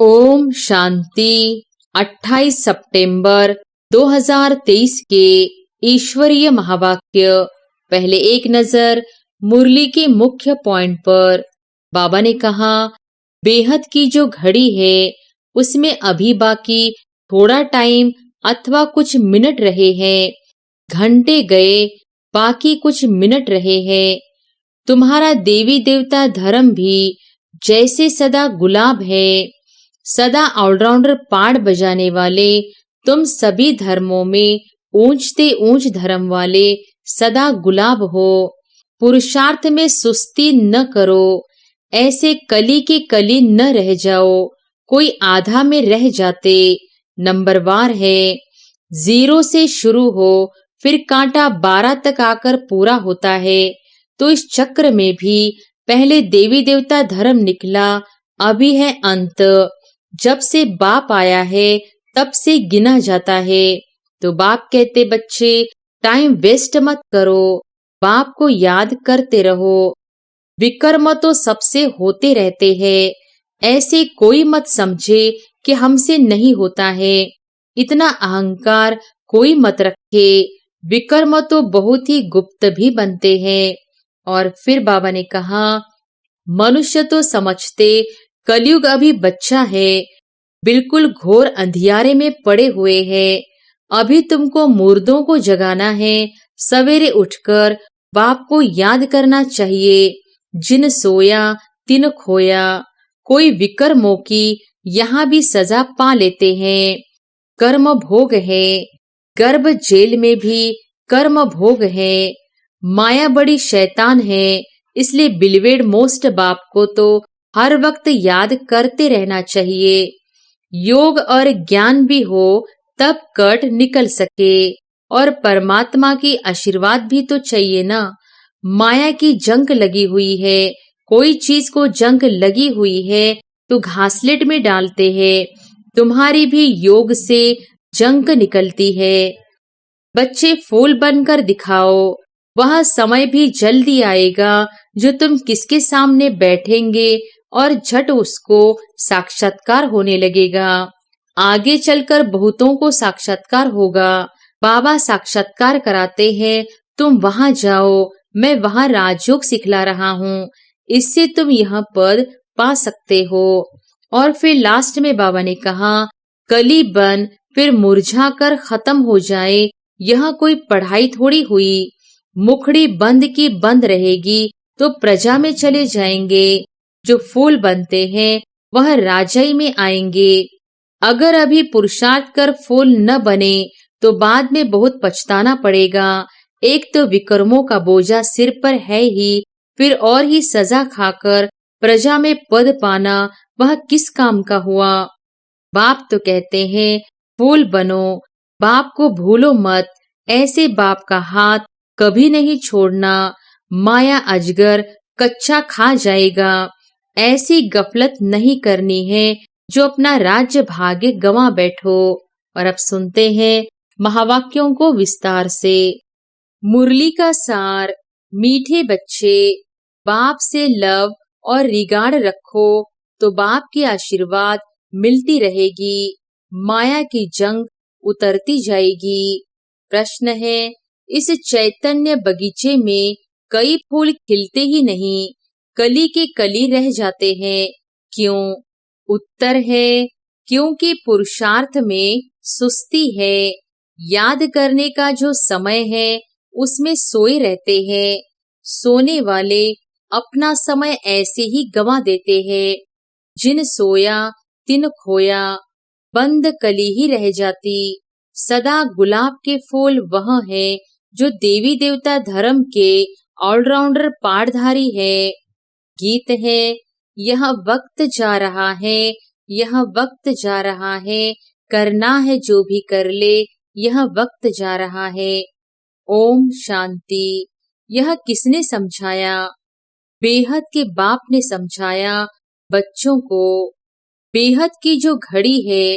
ओम शांति। 28 सितंबर 2023 के ईश्वरीय महावाक्य। पहले एक नजर मुरली के मुख्य पॉइंट पर। बाबा ने कहा, बेहद की जो घड़ी है उसमें अभी बाकी थोड़ा टाइम अथवा कुछ मिनट रहे हैं। घंटे गए, बाकी कुछ मिनट रहे हैं। तुम्हारा देवी देवता धर्म भी जैसे सदा गुलाब है, सदा ऑलराउंडर पाड़ बजाने वाले। तुम सभी धर्मों में ऊंचते ऊंच धर्म वाले सदा गुलाब हो। पुरुषार्थ में सुस्ती न करो, ऐसे कली के कली न रह जाओ। कोई आधा में रह जाते। नंबरवार है, 0 से शुरू हो फिर कांटा 12 तक आकर पूरा होता है। तो इस चक्र में भी पहले देवी देवता धर्म निकला, अभी है अंत। जब से बाप आया है तब से गिना जाता है। तो बाप कहते, बच्चे टाइम वेस्ट मत करो, बाप को याद करते रहो। विकर्म तो सबसे होते रहते हैं, ऐसे कोई मत समझे कि हमसे नहीं होता है। इतना अहंकार कोई मत रखे। विकर्म तो बहुत ही गुप्त भी बनते हैं। और फिर बाबा ने कहा, मनुष्य तो समझते कलयुग अभी बच्चा है, बिल्कुल घोर अंधियारे में पड़े हुए हैं। अभी तुमको मुर्दों को जगाना है। सवेरे उठकर बाप को याद करना चाहिए। जिन सोया तिन खोया। कोई विकर्मों की यहाँ भी सजा पा लेते हैं। कर्म भोग है, गर्भ जेल में भी कर्म भोग है। माया बड़ी शैतान है, इसलिए बिलवेड मोस्ट बाप को तो हर वक्त याद करते रहना चाहिए। योग और ज्ञान भी हो तब कट निकल सके, और परमात्मा की आशीर्वाद भी तो चाहिए ना। माया की जंग लगी हुई है, कोई चीज को जंग लगी हुई है तो घासलेट में डालते हैं। तुम्हारी भी योग से जंग निकलती है। बच्चे फूल बनकर दिखाओ, वह समय भी जल्दी आएगा जो तुम किसके सामने बैठेंगे और झट उसको साक्षात्कार होने लगेगा। आगे चलकर बहुतों को साक्षात्कार होगा। बाबा साक्षात्कार कराते हैं, तुम वहां जाओ, मैं वहां राजयोग सिखला रहा हूँ, इससे तुम यह पद पा सकते हो। और फिर लास्ट में बाबा ने कहा, कली बन फिर मुरझा कर खत्म हो जाए, यह कोई पढ़ाई थोड़ी हुई। मुखड़ी बंद की बंद रहेगी तो प्रजा में चले जाएंगे। जो फूल बनते हैं वह राजाई में आएंगे। अगर अभी पुरुषार्थ कर फूल न बने तो बाद में बहुत पछताना पड़ेगा। एक तो विकर्मों का बोझा सिर पर है ही, फिर और ही सजा खाकर प्रजा में पद पाना वह किस काम का हुआ। बाप तो कहते हैं फूल बनो, बाप को भूलो मत। ऐसे बाप का हाथ कभी नहीं छोड़ना। माया अजगर कच्चा खा जाएगा। ऐसी गफलत नहीं करनी है जो अपना राज्य भाग्य गंवा बैठो। और अब सुनते हैं महावाक्यों को विस्तार से। मुरली का सार। मीठे बच्चे, बाप से लव और रिगार्ड रखो तो बाप की आशीर्वाद मिलती रहेगी। माया की जंग उतरती जाएगी। प्रश्न है, इस चैतन्य बगीचे में कई फूल खिलते ही नहीं, कली के कली रह जाते हैं, क्यों? उत्तर है, क्योंकि पुरुषार्थ में सुस्ती है। याद करने का जो समय है उसमें सोए रहते हैं। सोने वाले अपना समय ऐसे ही गंवा देते हैं। जिन सोया तिन खोया, बंद कली ही रह जाती। सदा गुलाब के फूल वह है जो देवी देवता धर्म के ऑलराउंडर पाठधारी है। गीत है, यह वक्त जा रहा है, यह वक्त जा रहा है, करना है जो भी कर ले, यह वक्त जा रहा है। ओम शांति। यह किसने समझाया? बेहद के बाप ने समझाया बच्चों को। बेहद की जो घड़ी है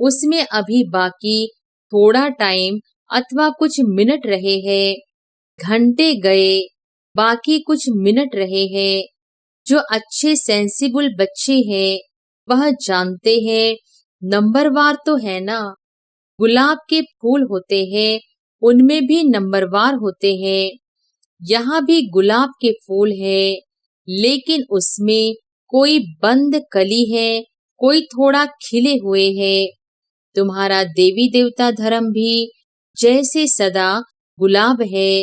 उसमें अभी बाकी थोड़ा टाइम अथवा कुछ मिनट रहे हैं। घंटे गए, बाकी कुछ मिनट रहे हैं। जो अच्छे सेंसिबल बच्चे हैं वह जानते हैं नंबरवार तो है ना। गुलाब के फूल होते हैं, उनमें भी नंबरवार होते हैं। यहाँ भी गुलाब के फूल है, लेकिन उसमें कोई बंद कली है, कोई थोड़ा खिले हुए है। तुम्हारा देवी देवता धर्म भी जैसे सदा गुलाब है,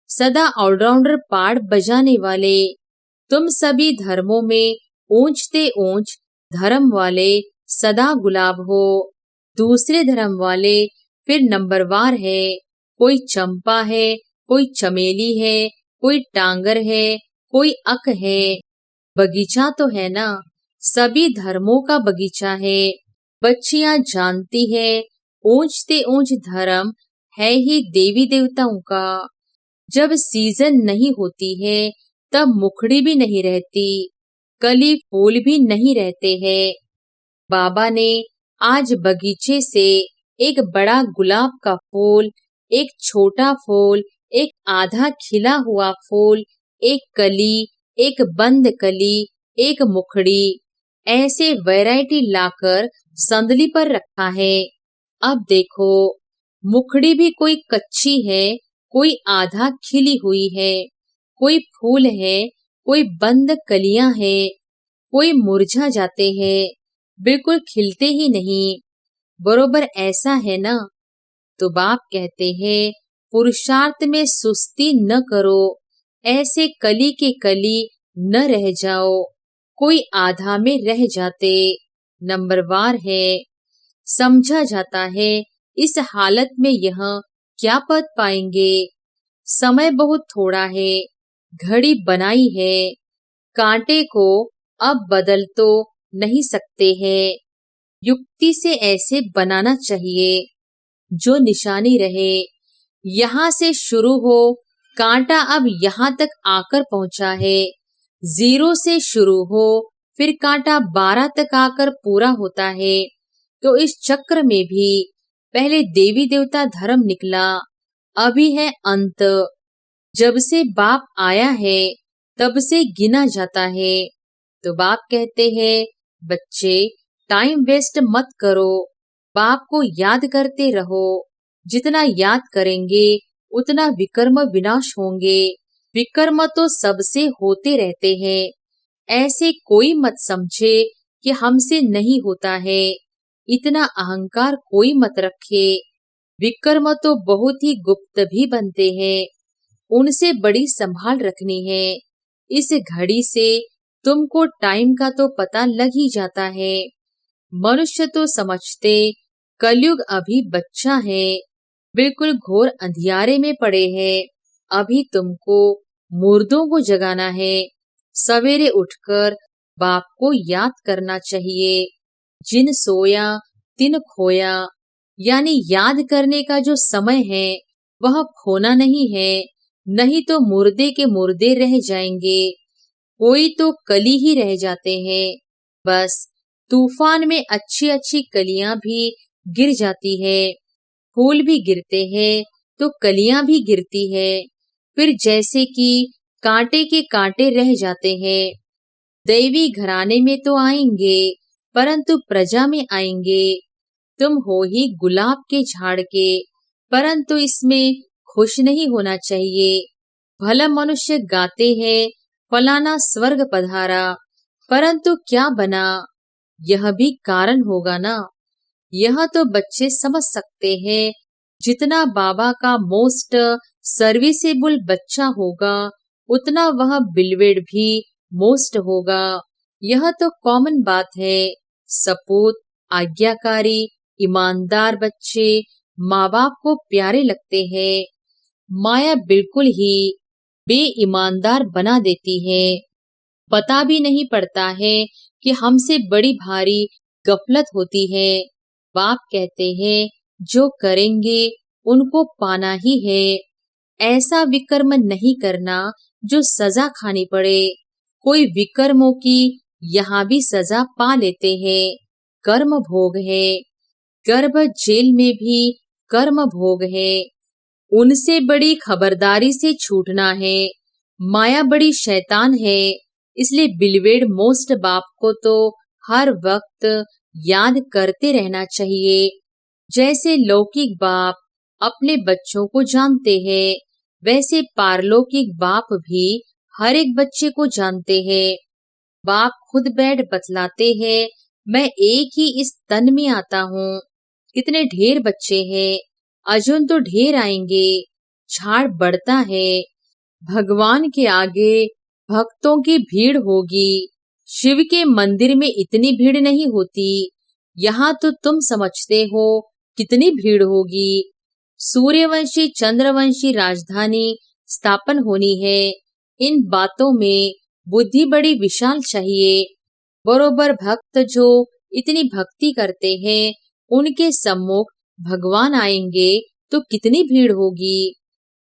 सदा ऑलराउंडर पार्ट बजाने वाले। तुम सभी धर्मों में ऊंचते ऊंच धर्म वाले सदा गुलाब हो। दूसरे धर्म वाले फिर नंबरवार है, कोई चंपा है, कोई चमेली है, कोई टांगर है, कोई अक है। बगीचा तो है ना, सभी धर्मों का बगीचा है। बच्चियां जानती है ऊंचते ऊंच धर्म है ही देवी देवताओं का। जब सीजन नहीं होती है तब मुखड़ी भी नहीं रहती, कली फूल भी नहीं रहते हैं। बाबा ने आज बगीचे से एक बड़ा गुलाब का फूल, एक छोटा फूल, एक आधा खिला हुआ फूल, एक कली, एक बंद कली, एक मुखड़ी, ऐसे वैरायटी लाकर संदली पर रखा है। अब देखो, मुखड़ी भी कोई कच्ची है, कोई आधा खिली हुई है, कोई फूल है, कोई बंद कलियां है, कोई मुरझा जाते हैं, बिल्कुल खिलते ही नहीं। बरोबर ऐसा है ना। तो बाप कहते हैं पुरुषार्थ में सुस्ती न करो, ऐसे कली के कली न रह जाओ, कोई आधा में रह जाते। नंबरवार है, समझा जाता है इस हालत में यह क्या पद पाएंगे। समय बहुत थोड़ा है, घड़ी बनाई है, कांटे को अब बदल तो नहीं सकते हैं। युक्ति से ऐसे बनाना चाहिए जो निशानी रहे। यहाँ से शुरू हो, कांटा अब यहाँ तक आकर पहुंचा है। 0 से शुरू हो, फिर कांटा 12 तक आकर पूरा होता है। तो इस चक्र में भी पहले देवी देवता धर्म निकला, अभी है अंत। जब से बाप आया है तब से गिना जाता है। तो बाप कहते हैं बच्चे टाइम वेस्ट मत करो, बाप को याद करते रहो। जितना याद करेंगे उतना विकर्म विनाश होंगे। विकर्म तो सबसे होते रहते हैं, ऐसे कोई मत समझे कि हमसे नहीं होता है। इतना अहंकार कोई मत रखे। विकर्म तो बहुत ही गुप्त भी बनते हैं, उनसे बड़ी संभाल रखनी है। इस घड़ी से तुमको टाइम का तो पता लग ही जाता है। मनुष्य तो समझते कलयुग अभी बच्चा है, बिल्कुल घोर अंधियारे में पड़े हैं। अभी तुमको मुर्दों को जगाना है। सवेरे उठकर बाप को याद करना चाहिए। जिन सोया तिन खोया, यानी याद करने का जो समय है वह खोना नहीं है, नहीं तो मुर्दे के मुर्दे रह जाएंगे। कोई तो कली ही रह जाते हैं। बस तूफान में अच्छी अच्छी कलियां भी गिर जाती है, फूल भी गिरते हैं तो कलियां भी गिरती है। फिर जैसे कि कांटे के कांटे रह जाते हैं। दैवी घराने में तो आएंगे, परंतु प्रजा में आएंगे। तुम हो ही गुलाब के झाड़ के, परंतु इसमें खुश नहीं होना चाहिए। भला मनुष्य गाते हैं फलाना स्वर्ग पधारा, परंतु क्या बना, यह भी कारण होगा ना। यह तो बच्चे समझ सकते हैं। जितना बाबा का मोस्ट सर्विसेबल बच्चा होगा, उतना वह बिलवेड भी मोस्ट होगा। यह तो कॉमन बात है। सपूत, आज्ञाकारी, ईमानदार बच्चे माँ बाप को प्यारे लगते हैं। माया बिल्कुल ही बेईमानदार बना देती है। पता भी नहीं पड़ता है कि हमसे बड़ी भारी गफलत होती है। बाप कहते हैं जो करेंगे उनको पाना ही है। ऐसा विकर्म नहीं करना जो सजा खानी पड़े। कोई विकर्मों की यहाँ भी सजा पा लेते हैं। कर्म भोग है। गर्भ जेल में भी कर्म भोग है। उनसे बड़ी खबरदारी से छूटना है। माया बड़ी शैतान है, इसलिए बिलवेड मोस्ट बाप को तो हर वक्त याद करते रहना चाहिए। जैसे लौकिक बाप अपने बच्चों को जानते हैं, वैसे पारलौकिक बाप भी हर एक बच्चे को जानते हैं। बाप खुद बैठ बतलाते हैं, मैं एक ही इस तन में आता हूँ। कितने ढेर बच्चे हैं, अजुन तो ढेर आएंगे, झाड़ बढ़ता है। भगवान के आगे भक्तों की भीड़ होगी। शिव के मंदिर में इतनी भीड़ नहीं होती, यहाँ तो तुम समझते हो कितनी भीड़ होगी। सूर्यवंशी चंद्रवंशी राजधानी स्थापन होनी है। इन बातों में बुद्धि बड़ी विशाल चाहिए। बरोबर भक्त जो इतनी भक्ति करते हैं, उनके सम्मुख भगवान आएंगे तो कितनी भीड़ होगी।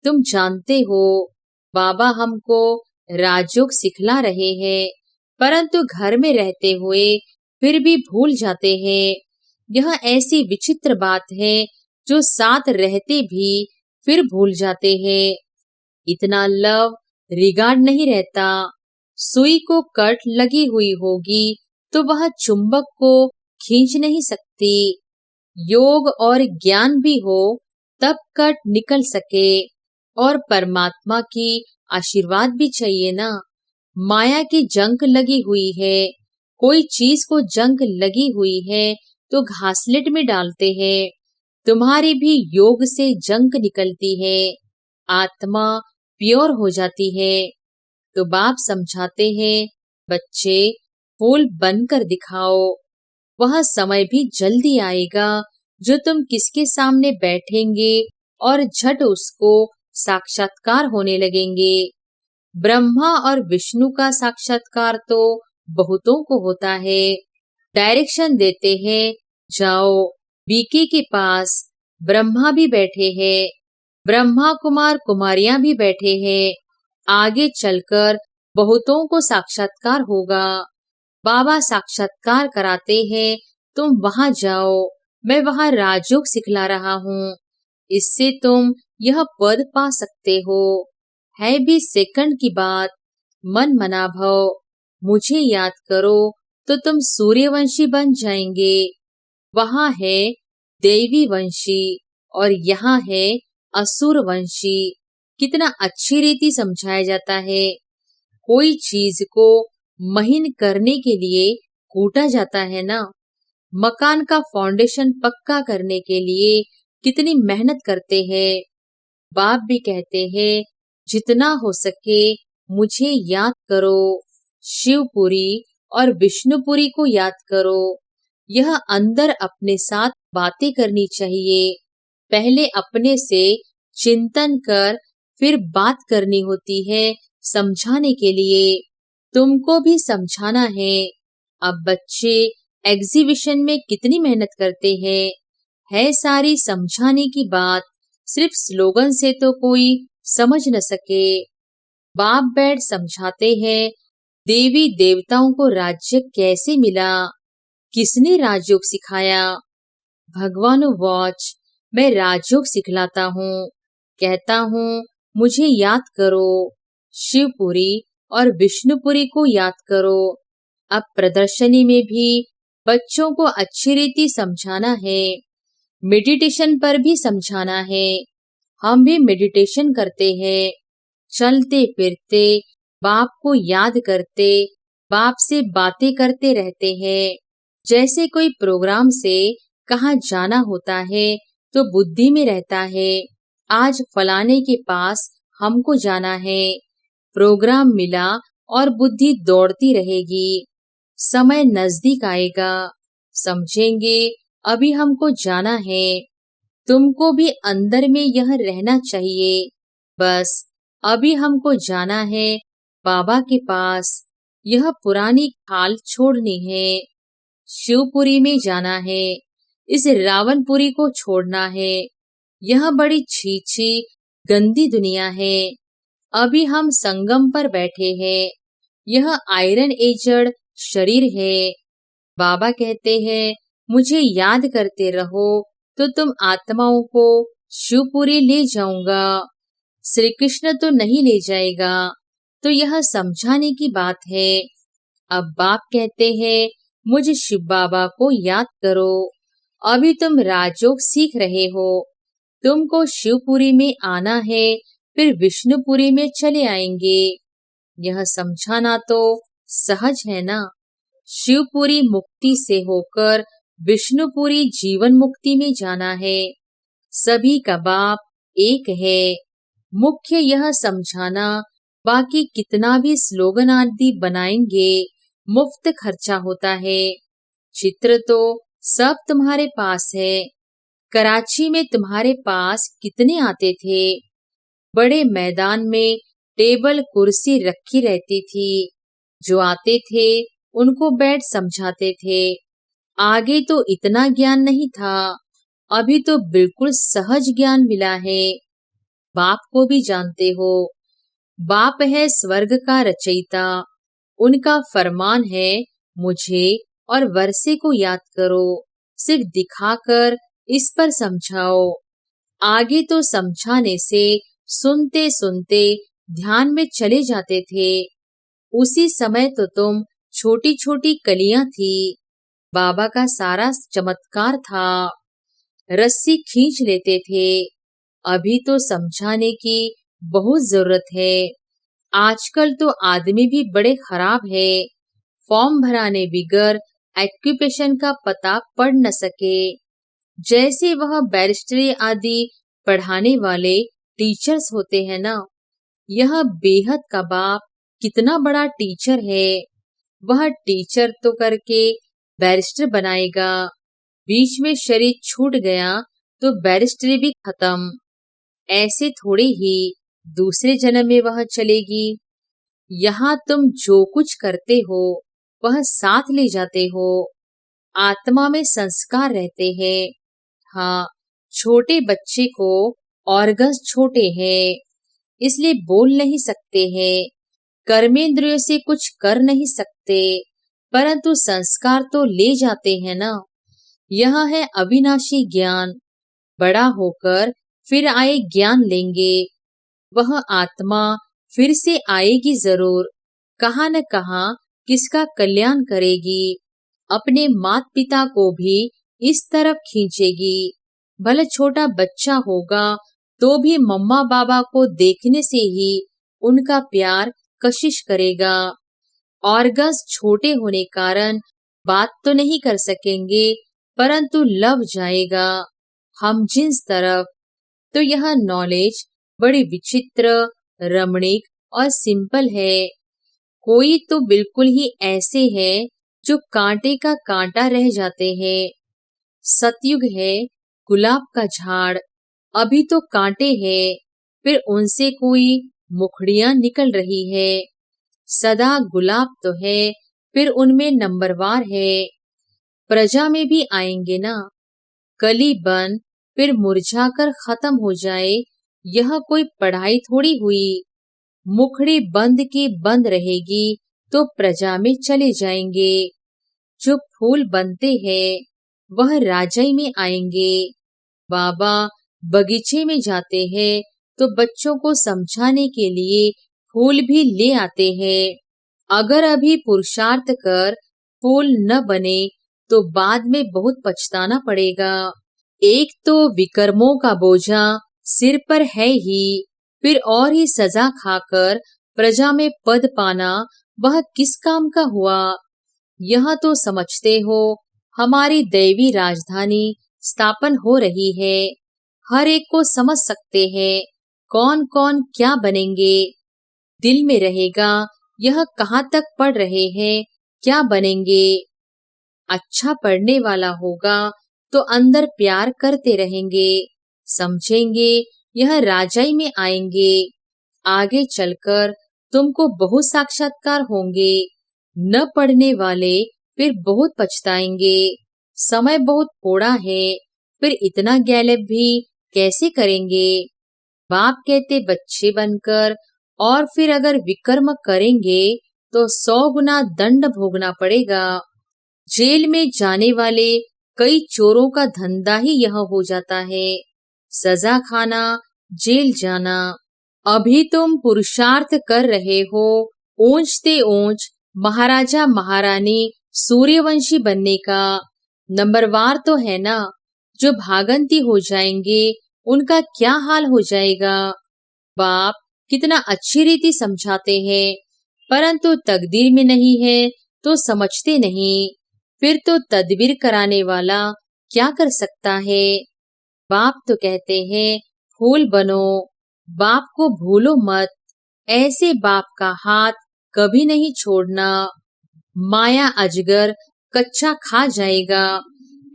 तुम जानते हो बाबा हमको राजयोग सिखला रहे हैं, परंतु घर में रहते हुए फिर भी भूल जाते हैं। यह ऐसी विचित्र बात है जो साथ रहते भी फिर भूल जाते हैं। इतना लव रिगार्ड नहीं रहता। सुई को कट लगी हुई होगी तो वह चुंबक को खींच नहीं सकती। योग और ज्ञान भी हो तब कट निकल सके, और परमात्मा की आशीर्वाद भी चाहिए ना। माया की जंग लगी हुई है। कोई चीज को जंग लगी हुई है तो घासलेट में डालते हैं। तुम्हारी भी योग से जंग निकलती है, आत्मा प्योर हो जाती है। तो बाप समझाते हैं, बच्चे फूल बनकर दिखाओ। वह समय भी जल्दी आएगा जो तुम किसके सामने बैठेंगे और झट उसको साक्षात्कार होने लगेंगे। ब्रह्मा और विष्णु का साक्षात्कार तो बहुतों को होता है। डायरेक्शन देते हैं, जाओ बीके के पास। ब्रह्मा भी बैठे हैं, ब्रह्मा कुमार कुमारियां भी बैठे हैं। आगे चलकर बहुतों को साक्षात्कार होगा। बाबा साक्षात्कार कराते हैं, तुम वहां जाओ, मैं वहां राजयोग सिखला रहा हूँ। इससे तुम यह पद पा सकते हो। है भी सेकंड की बात। मन मना भव, मुझे याद करो तो तुम सूर्यवंशी बन जाएंगे। वहां है देवी वंशी और यहाँ है असुर वंशी। कितना अच्छी रीति समझाया जाता है। कोई चीज को महीन करने के लिए कूटा जाता है ना। मकान का फाउंडेशन पक्का करने के लिए कितनी मेहनत करते हैं। बाप भी कहते हैं, जितना हो सके मुझे याद करो। शिवपुरी और विष्णुपुरी को याद करो। यह अंदर अपने साथ बातें करनी चाहिए। पहले अपने से चिंतन कर फिर बात करनी होती है समझाने के लिए। तुमको भी समझाना है। अब बच्चे एग्जीबिशन में कितनी मेहनत करते हैं। है सारी समझाने की बात, सिर्फ स्लोगन से तो कोई समझ न सके। बाप बैठ समझाते हैं, देवी देवताओं को राज्य कैसे मिला, किसने राजयोग सिखाया। भगवान वॉच, मैं राजयोग सिखलाता हूँ। कहता हूँ मुझे याद करो। शिवपुरी और विष्णुपुरी को याद करो। अब प्रदर्शनी में भी बच्चों को अच्छी रीति समझाना है। मेडिटेशन पर भी समझाना है। हम भी मेडिटेशन करते हैं। चलते फिरते बाप को याद करते, बाप से बातें करते रहते हैं। जैसे कोई प्रोग्राम से कहाँ जाना होता है तो बुद्धि में रहता है, आज फलाने के पास हमको जाना है। प्रोग्राम मिला और बुद्धि दौड़ती रहेगी। समय नजदीक आएगा, समझेंगे अभी हमको जाना है। तुमको भी अंदर में यह रहना चाहिए, बस अभी हमको जाना है बाबा के पास। यह पुरानी खाल छोड़नी है। शिवपुरी में जाना है, इस रावणपुरी को छोड़ना है। यह बड़ी छीछी गंदी दुनिया है। अभी हम संगम पर बैठे हैं। यह आयरन एजड शरीर है। बाबा कहते हैं, मुझे याद करते रहो तो तुम आत्माओं को शिवपुरी ले जाऊंगा। श्री कृष्ण तो नहीं ले जाएगा। तो यह समझाने की बात है। अब बाप कहते हैं, मुझ शिव बाबा को याद करो। अभी तुम राजयोग सीख रहे हो, तुमको शिवपुरी में आना है, फिर विष्णुपुरी में चले आएंगे। यह समझाना तो सहज है ना। शिवपुरी मुक्ति से होकर विष्णुपुरी जीवन मुक्ति में जाना है। सभी का बाप एक है। मुख्य यह समझाना, बाकी कितना भी स्लोगन आदि बनाएंगे मुफ्त खर्चा होता है। चित्र तो सब तुम्हारे पास है। कराची में तुम्हारे पास कितने आते थे। बड़े मैदान में टेबल कुर्सी रखी रहती थी। जो आते थे उनको बैठ समझाते थे। आगे तो इतना ज्ञान नहीं था, अभी तो बिल्कुल सहज ज्ञान मिला है। बाप को भी जानते हो। बाप है स्वर्ग का रचयिता। उनका फरमान है, मुझे और वर्षे को याद करो, सिर्फ दिखाकर इस पर समझाओ। आगे तो समझाने से सुनते सुनते ध्यान में चले जाते थे। उसी समय तो तुम छोटी छोटी कलियां थी। बाबा का सारा चमत्कार था। रस्सी खींच लेते थे। अभी तो समझाने की बहुत जरूरत है। आजकल तो आदमी भी बड़े खराब है। फॉर्म भराने बिगर ऑक्यूपेशन का पता पढ़ न सके। जैसे वह बैरिस्ट्री आदि पढ़ाने वाले टीचर्स होते हैं ना। यह बेहद का बाप कितना बड़ा टीचर है। वह टीचर तो करके बैरिस्टर बनाएगा। बीच में शरीर छूट गया तो बैरिस्ट्री भी खत्म। ऐसे थोड़े ही दूसरे जन्म में वह चलेगी। यहाँ तुम जो कुछ करते हो वह साथ ले जाते हो। आत्मा में संस्कार रहते हैं। हाँ, छोटे बच्चे को ऑर्गन्स छोटे हैं, इसलिए बोल नहीं सकते हैं, कर्मेंद्रियों से कुछ कर नहीं सकते, परंतु संस्कार तो ले जाते हैं ना। यह है अविनाशी ज्ञान। बड़ा होकर फिर आए ज्ञान लेंगे। वह आत्मा फिर से आएगी जरूर। कहाँ न कहाँ किसका कल्याण करेगी। अपने माता पिता को भी इस तरफ खींचेगी। भले छोटा बच्चा होगा तो भी मम्मा बाबा को देखने से ही उनका प्यार कशिश करेगा। ऑर्गन्स छोटे होने कारण बात तो नहीं कर सकेंगे, परंतु लव जाएगा हम जिस तरफ। तो यह नॉलेज बड़ी विचित्र, रमणीक और सिंपल है। कोई तो बिल्कुल ही ऐसे है जो कांटे का कांटा रह जाते हैं। सतयुग है गुलाब का झाड़, अभी तो कांटे हैं, फिर उनसे कोई मुखड़ियां निकल रही है। सदा गुलाब तो है, फिर उनमें नंबरवार है। प्रजा में भी आएंगे ना। कली बन फिर मुरझाकर खत्म हो जाए, यह कोई पढ़ाई थोड़ी हुई। मुखड़ी बंद की बंद रहेगी तो प्रजा में चले जाएंगे। जो फूल बनते हैं वह राजाई में आएंगे। बाबा बगीचे में जाते हैं तो बच्चों को समझाने के लिए फूल भी ले आते हैं। अगर अभी पुरुषार्थ कर फूल न बने तो बाद में बहुत पछताना पड़ेगा। एक तो विकर्मों का बोझा सिर पर है ही, फिर और ही सजा खाकर प्रजा में पद पाना वह किस काम का हुआ। यह तो समझते हो हमारी दैवी राजधानी स्थापन हो रही है। हर एक को समझ सकते हैं कौन कौन क्या बनेंगे। दिल में रहेगा यह कहाँ तक पढ़ रहे हैं, क्या बनेंगे। अच्छा पढ़ने वाला होगा तो अंदर प्यार करते रहेंगे। समझेंगे यह राजाई में आएंगे। आगे चलकर तुमको बहुत साक्षात्कार होंगे। न पढ़ने वाले फिर बहुत पछताएंगे। समय बहुत थोड़ा है, फिर इतना गैलेप भी कैसे करेंगे। बाप कहते बच्चे बनकर और फिर अगर विकर्म करेंगे तो 100 गुना दंड भोगना पड़ेगा। जेल में जाने वाले कई चोरों का धंधा ही यह हो जाता है, सजा खाना, जेल जाना। अभी तुम पुरुषार्थ कर रहे हो, ऊंचते ऊंच महाराजा महारानी सूर्यवंशी बनने का। नंबरवार तो है ना, जो भागंती हो जाएंगे उनका क्या हाल हो जाएगा। बाप कितना अच्छी रीति समझाते हैं, परंतु तकदीर में नहीं है तो समझते नहीं। फिर तो तदबीर कराने वाला क्या कर सकता है। बाप तो कहते हैं फूल बनो, बाप को भूलो मत। ऐसे बाप का हाथ कभी नहीं छोड़ना। माया अजगर कच्चा खा जाएगा।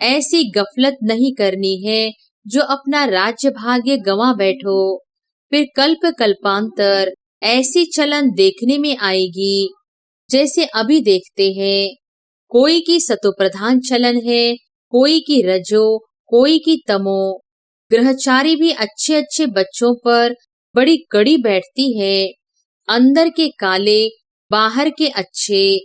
ऐसी गफलत नहीं करनी है जो अपना राज्य भाग्य गंवा बैठो। फिर कल्प कल्पांतर ऐसी चलन देखने में आएगी जैसे अभी देखते हैं। कोई की सतो प्रधान चलन है, कोई की रजो, कोई की तमो। ग्रहचारी भी अच्छे अच्छे बच्चों पर बड़ी कड़ी बैठती है। अंदर के काले, बाहर के अच्छे।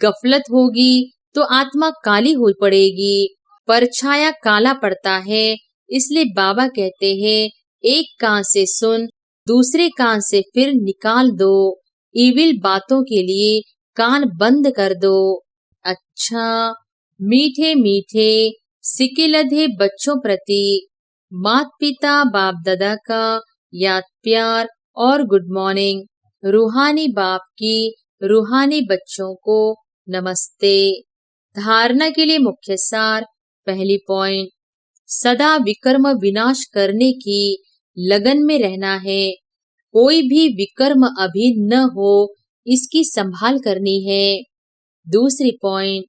गफलत होगी तो आत्मा काली हो पड़ेगी। परछाया काला पड़ता है, इसलिए बाबा कहते हैं एक कान से सुन, दूसरे कान से फिर निकाल दो। इविल बातों के लिए कान बंद कर दो। अच्छा, मीठे मीठे सिकिलधे बच्चों प्रति माता पिता बाप दादा का याद प्यार और गुड मॉर्निंग। रूहानी बाप की रूहानी बच्चों को नमस्ते। धारणा के लिए मुख्य सार। पहली पॉइंट, सदा विकर्म विनाश करने की लगन में रहना है। कोई भी विकर्म अभी न हो, इसकी संभाल करनी है। दूसरी पॉइंट,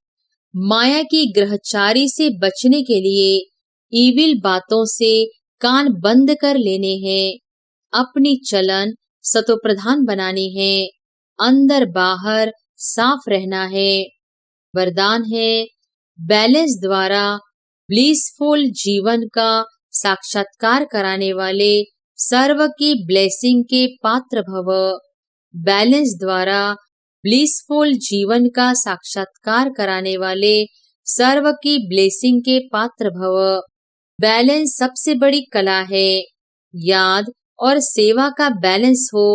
माया की ग्रहचारी से बचने के लिए ईविल बातों से कान बंद कर लेने हैं। अपनी चलन सतो प्रधान बनानी है। अंदर बाहर साफ रहना है। वरदान है, बैलेंस द्वारा ब्लिसफुल जीवन का साक्षात्कार कराने वाले सर्व की ब्लेसिंग के पात्र भव। बैलेंस द्वारा ब्लिसफुल जीवन का साक्षात्कार कराने वाले सर्व की ब्लेसिंग के पात्र भव। बैलेंस सबसे बड़ी कला है। याद और सेवा का बैलेंस हो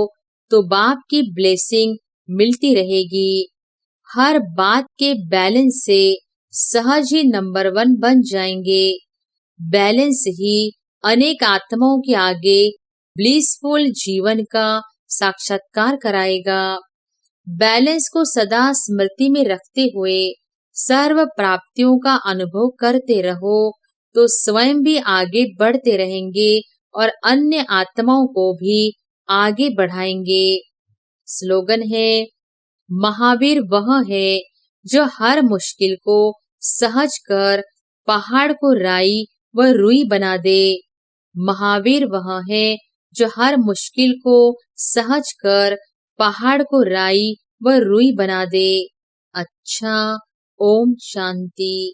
तो बाप की ब्लेसिंग मिलती रहेगी। हर बात के बैलेंस से सहज ही नंबर 1 बन जाएंगे। बैलेंस ही अनेक आत्माओं के आगे ब्लिसफुल जीवन का साक्षात्कार कराएगा। बैलेंस को सदा स्मृति में रखते हुए सर्व प्राप्तियों का अनुभव करते रहो तो स्वयं भी आगे बढ़ते रहेंगे और अन्य आत्माओं को भी आगे बढ़ाएंगे। स्लोगन है, महावीर वह है जो हर मुश्किल को सहज कर पहाड़ को राई व रुई बना दे। महावीर वह है जो हर मुश्किल को सहज कर पहाड़ को राई व रुई बना दे। अच्छा, ओम शांति।